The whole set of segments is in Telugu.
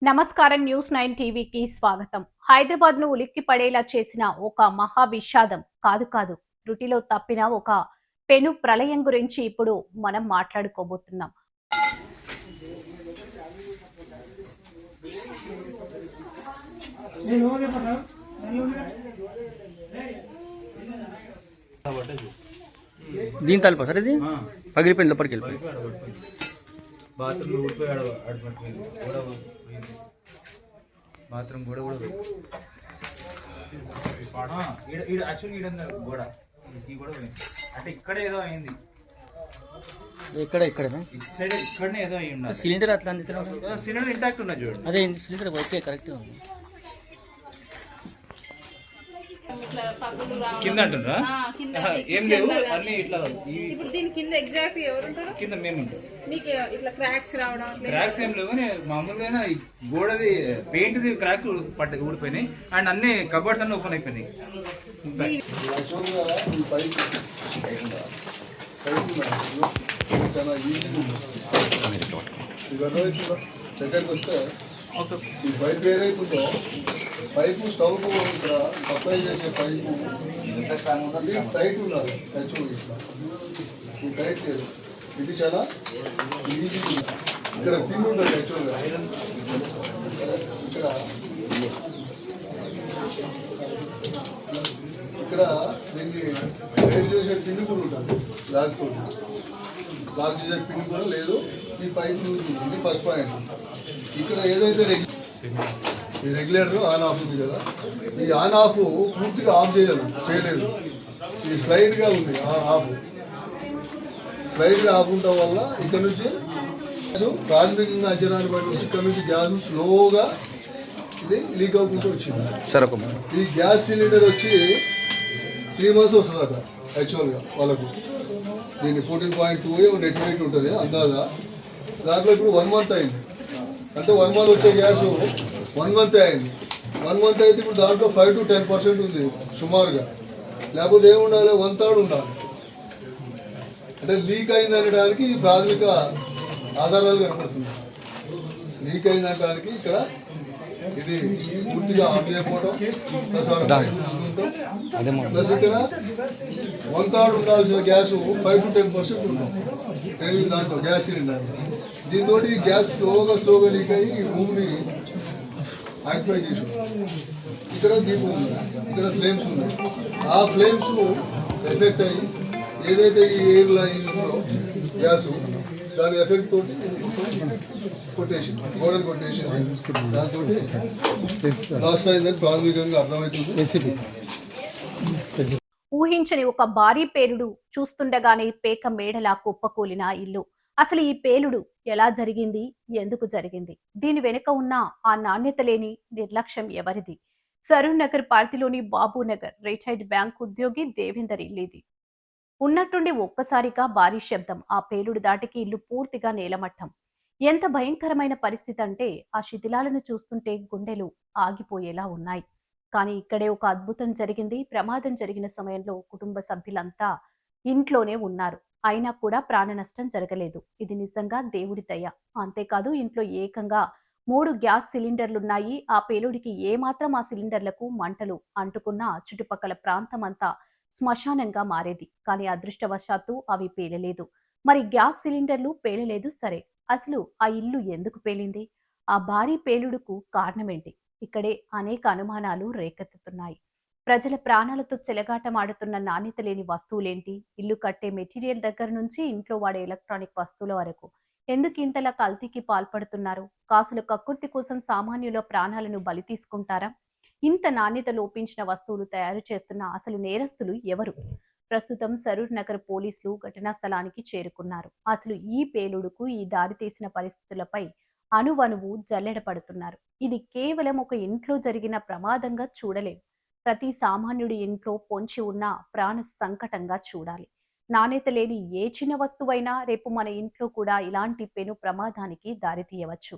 నమస్కారం. న్యూస్ 9 టీవీకి స్వాగతం. హైదరాబాద్ ను ఉలిక్కి పడేలా చేసిన ఒక మహా విషాదం కాదు త్రుటిలో తప్పిన ఒక పెను ప్రళయం గురించి ఇప్పుడు మనం మాట్లాడుకోబోతున్నాం. దీని తలుపు సార్ ఇది పగిలిపోయింది, లోపలికి వెళ్ళిపోయింది. బాత్రూమ్ గోడ యాక్చువల్లీ గోడ ఈ గోడ అంటే ఇక్కడ ఏదో అయింది, ఇక్కడ ఇక్కడనే ఏదో అయ్యి ఉండాలి. సిలిండర్ అట్లా సిలిండర్ ఇంటాక్ట్ ఉన్నది చూడండి. అదే సిలిండర్ ఓకే కరెక్ట్ ఉంది. కింద అంటున్నారా? ఏం లేవు అన్ని ఇట్లా. ఇప్పుడు దీని కింద ఎగ్జాక్ట్ ఎవరు ఉంటారు? కింద మేము ఉంటాం. మీకు ఇట్లా క్రాక్స్ రావడం? క్రాక్స్ ఏం లేవు, మామూలుగా గోడది పెయింట్ ది క్రాక్స్ ఊడిపోయినాయి అండ్ అన్ని కబోర్డ్స్ అన్ని ఓపెన్ అయిపోయినాయి. దగ్గరికి వస్తే ఈ పైప్ ఏదైతుందో పైపు స్టవ్ ఇక్కడ సప్లై చేసే పైపు టైట్ ఉండాలి. యాక్చువల్గా ఇట్లా ఈ టైట్ లేదు, ఇది చాలా ఈజీ. ఇక్కడ పిన్ ఉంటుంది యాక్చువల్గా, ఇక్కడ దీన్ని టైట్ చేసే పిన్ కూడా ఉంటుంది. లాక్ చేసే పిన్ కూడా లేదు. ఈ పైప్ ఇది ఫస్ట్ పాయింట్. ఇక్కడ ఏదైతే ఈ రెగ్యులేటర్ ఆన్ ఆఫ్ ఉంది కదా, ఈ ఆన్ ఆఫ్ పూర్తిగా ఆఫ్ చేయలేదు. ఇది స్లైడ్గా ఉంది ఆఫ్. స్లైడ్గా ఆఫ్ ఉండటం వల్ల ఇక్కడ నుంచి ప్రాథమికంగా అంచనాన్ని బట్టి ఇక్కడ నుంచి గ్యాస్ స్లోగా ఇది లీక్ అవ్వకుండా వచ్చింది. ఈ గ్యాస్ సిలిండర్ వచ్చి 3 months వస్తుంది అక్కడ యాక్చువల్గా వాళ్ళకు. దీన్ని 14.2 నెట్ వెయిట్ ఉంటుంది అందాజా. దాంట్లో ఇప్పుడు 1 month అయింది. అంటే 1 month వచ్చే గ్యాస్ 1 month అయింది. 1 month అయితే ఇప్పుడు దాంట్లో 5 to 10% ఉంది సుమారుగా. లేకపోతే ఏముండాలి, 1/3 ఉండాలి. అంటే లీక్ అయింది అనడానికి ప్రాథమిక ఆధారాలు కనపడుతుంది. లీక్ అయింది అనడానికి ఇక్కడ ఇది పూర్తిగా ఆఫ్ చేయకపోవడం ప్లస్ ఇక్కడ 1/3 ఉండాల్సిన గ్యాస్ 5 to 10% ఉన్నాం దాంట్లో గ్యాస్ సిలిండర్. దీంతో గ్యాస్ స్లోగా లీక్ అయ్యి ఈ రూమ్ని ఆక్యుపై చేసి ఇక్కడ దీపం ఉంది, ఇక్కడ ఫ్లేమ్స్ ఉన్నాయి. ఆ ఫ్లేమ్స్ ఎఫెక్ట్ అయ్యి ఏదైతే ఈ ఎయిర్ లైన్ ఉందో గ్యాస్ దాని ఎఫెక్ట్ తోటి కొట్టేసి గోడలు కొట్టేసి దాంతో లాస్ట్ అయిందని ప్రాథమికంగా అర్థమవుతుంది. ఊహించని ఒక భారీ పేలుడు చూస్తుండగానే పేక మేడలా కుప్పకూలిన ఇల్లు. అసలు ఈ పేలుడు ఎలా జరిగింది, ఎందుకు జరిగింది, దీని వెనుక ఉన్న ఆ నాణ్యత లేని నిర్లక్ష్యం ఎవరిది? సరూర్ నగర్ పార్టీలోని బాబునగర్ రిటైర్డ్ బ్యాంక్ ఉద్యోగి దేవేందర్ ఇల్లిది. ఉన్నట్టుండి ఒక్కసారిగా భారీ శబ్దం. ఆ పేలుడు దాటికి ఇల్లు పూర్తిగా నేలమట్టం. ఎంత భయంకరమైన పరిస్థితి అంటే ఆ శిథిలాలను చూస్తుంటే గుండెలు ఆగిపోయేలా ఉన్నాయి. కానీ ఇక్కడే ఒక అద్భుతం జరిగింది. ప్రమాదం జరిగిన సమయంలో కుటుంబ సభ్యులంతా ఇంట్లోనే ఉన్నారు. అయినా కూడా ప్రాణ నష్టం జరగలేదు. ఇది నిజంగా దేవుడి దయ. అంతేకాదు ఇంట్లో ఏకంగా 3 గ్యాస్ సిలిండర్లున్నాయి. ఆ పేలుడికి ఏమాత్రం ఆ సిలిండర్లకు మంటలు అంటుకున్న చుట్టుపక్కల ప్రాంతం అంతా శ్మశానంగా మారేది. కానీ అదృష్టవశాత్తు అవి పేలలేదు. మరి గ్యాస్ సిలిండర్లు పేలలేదు సరే, అసలు ఆ ఇల్లు ఎందుకు పేలింది? ఆ భారీ పేలుడుకు కారణమేంటి? ఇక్కడే అనేక అనుమానాలు రేకెత్తుతున్నాయి. ప్రజల ప్రాణాలతో చెలగాటమాడుతున్న నాణ్యత లేని వస్తువులేంటి? ఇల్లు కట్టే మెటీరియల్ దగ్గర నుంచి ఇంట్లో వాడే ఎలక్ట్రానిక్ వస్తువుల వరకు ఎందుకు ఇంతలా కల్తీకి పాల్పడుతున్నారు? కాసుల కక్కుర్తి కోసం సామాన్యుల ప్రాణాలను బలి తీసుకుంటారా? ఇంత నాణ్యత లోపించిన వస్తువులు తయారు చేస్తున్న అసలు నేరస్తులు ఎవరు? ప్రస్తుతం సరూర్ నగర్ పోలీసులు ఘటనా స్థలానికి చేరుకున్నారు. అసలు ఈ పేలుడుకు ఈ దారితీసిన పరిస్థితులపై అణువణువు జల్లెడ పడుతున్నారు. ఇది కేవలం ఒక ఇంట్లో జరిగిన ప్రమాదంగా చూడలేం. ప్రతి సామాన్యుడి ఇంట్లో పొంచి ఉన్న ప్రాణ సంకటంగా చూడాలి. నాణ్యత లేని ఏ చిన్న వస్తువైనా రేపు మన ఇంట్లో కూడా ఇలాంటి పెను ప్రమాదానికి దారితీయవచ్చు.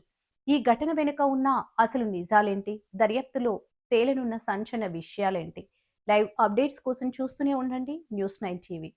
ఈ ఘటన వెనుక ఉన్న అసలు నిజాలేంటి? దర్యాప్తులో తేలనున్న సంచలన విషయాలేంటి? లైవ్ అప్డేట్స్ కోసం చూస్తూనే ఉండండి న్యూస్ 9 టీవీ.